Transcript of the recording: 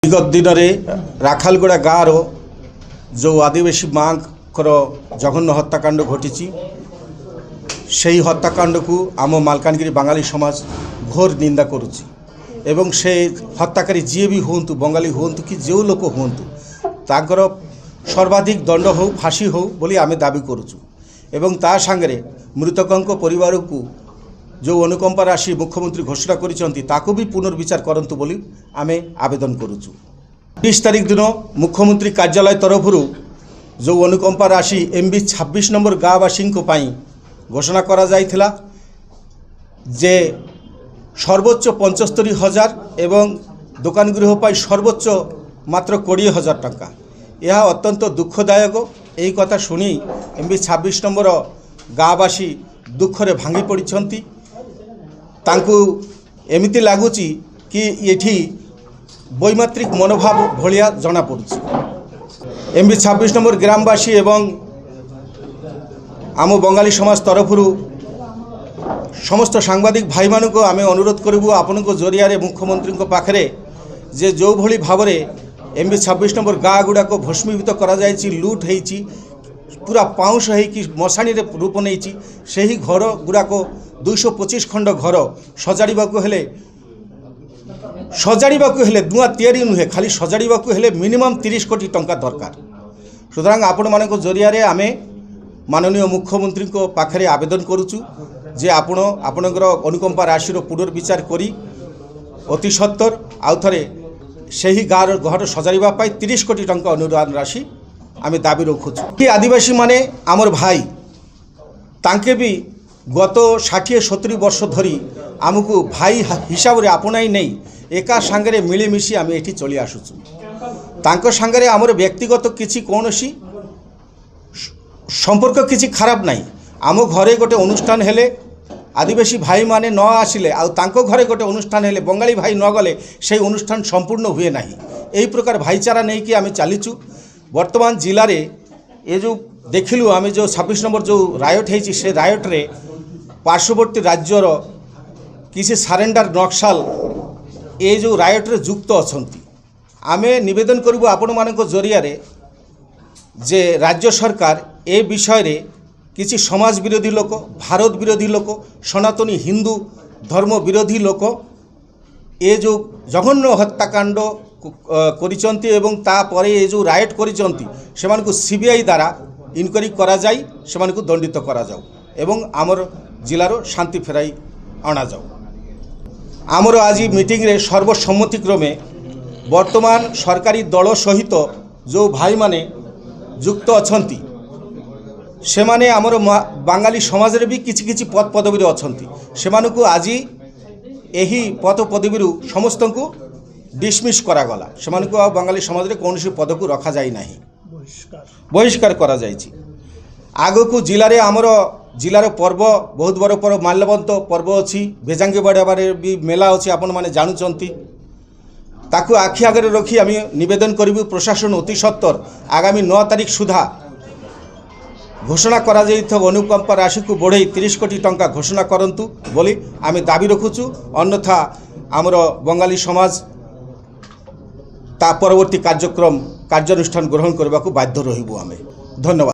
विगत दिन में राखालगोड़ा गाँव जो आदिवासी माँकर जघन्य हत्याकांड घटी से ही हत्याकांड को आम मालकानगिरी बांगाली समाज घोर निंदा करुच्ची एवं से हत्याकारी जी भी हूँ बंगाली हूँ कि जो लोक हूँ तांकर सर्वाधिक दंड हो फाँसी हो बोली आमे दाबी करुचु एवं ता सांगरे मृतकों परिवार को जो अनुकंपा राशि मुख्यमंत्री घोषणा करिसेंती भी पुनर्विचार करंतु बोली आमे आवेदन करुचु। 20 तारीख दिन मुख्यमंत्री कार्यालय तरफ जो अनुकंपा राशि MB 26 नंबर गाँववासी घोषणा करा जाइथिला जे सर्वोच्च 75,000 एवं दुकान गृह पाई सर्वोच्च मात्र 20,000 टंका। यह अत्यंत दुखदायक। यही कथा शुणी MB 26 नंबर गाँववासी दुखरे भांगी पड़ती तांकु एमिति लगुची कि एठी वैमात्रिक मनोभाव भलिया जना पड़ुची। MB 26 नंबर ग्रामवासी एवं आम बंगाली समाज तरफ समस्त सांबादिक भाई मानू को आमे अनुरोध करूँ आपण जरिया मुख्यमंत्री पाखे जे जो भली भाव MB 26 नंबर गाँ गुड़ाक भस्मीभूत करा जायछि, लुट होइछि, पूरा पाउंश होइकि मशाणी रूप नहीं से ही घर गुड़ाक 225 खंड घर सजाड़ाकू हेले दुआ तैयारी नुहे खाली सजाड़ाकू हेले मिनिमम 30 कोटी टंका दरकार। सुतरां आपण मान जरिया आमे माननीय मुख्यमंत्री पाखे आवेदन करुचु जे आपणकर अनुकंपा राशि पुनर्विचार करी अति सत्तर आउ थे से ही गाँव घर सजाड़ापी 30 कोटी टंका अनुदान राशि आमे दाबी रखुचु कि आदिवासी माने आमर भाई तांके भी गत 60-70 वर्ष धरी आमको भाई हिसाब से आपणाई नहीं एका सांगरे मिलीमिशी आम ये चली आसुचु। तांको सांगरे आमर व्यक्तिगत किसी कौनसी संपर्क किसी खराब नहीं। आम घरे गोटे अनुष्ठान हेले आदिवासी भाई माने न आसिले आ तांको घरे गोटे अनुष्ठान हेले बंगाली भाई न गले से अनुष्ठान संपूर्ण हुए नहीं। यही प्रकार भाईचारा नहीं कि आम चलीचु। वर्तमान जिले में ये जो देखिलु आम जो 26 नंबर जो रायट है से रायट रे पार्श्ववर्ती राज्यर किसी सारेंडर नक्सल ये जो रायट रे युक्त अछंती आमे निवेदन करूँ आपण मानक जरिया जे राज्य सरकार ए विषय रे किसी समाज विरोधी लोक भारत विरोधी लोक सनातनी हिंदू धर्म विरोधी लोक ये जो जघन्य हत्याकांड करिसंती एवं तापरे ये जो रायट करिसंती सेमानकु CBI द्वारा इनक्वारी करा जाई सेमानकु दंडित करा जाऊ एवं आमर जिलार शांति फेराई आना जाऊ। आमर आज मीटिंग रे सर्वसम्मतिक्रमे वर्तमान सरकारी दल सहित जो भाई माने युक्त अछंती से माने आमर बांगाली समाज रे भी किछि पद पदवी अछंती सेमानकु आज एही पद पदवी समस्त को डिसमिस करागला सेमानकु आ बांगाली समाज रे कौनसी पद को रखा जाई नाही बहिष्कार करा जायछि। आगकू जिले में आमर जिलार पर्व बहुत बड़ पर्व माल्यवंत पर्व अच्छी भेजांगी बाड़े भी मेला अच्छी आपण मैंने जानुचंती ताकू आखि आगे रखी आम निवेदन करूँ प्रशासन अति सत्तर आगामी 9 तारीख सुधा घोषणा करा अनुकंपा राशि को बढ़े 30 कोटी टंका घोषणा करंतु बोली आम दाबी रखुचु। अन्यथा आमर बंगाली समाज ता परवर्ती कार्यक्रम कार्यानुष्ठान ग्रहण करने को बाध्य रहिबु आमे। धन्यवाद।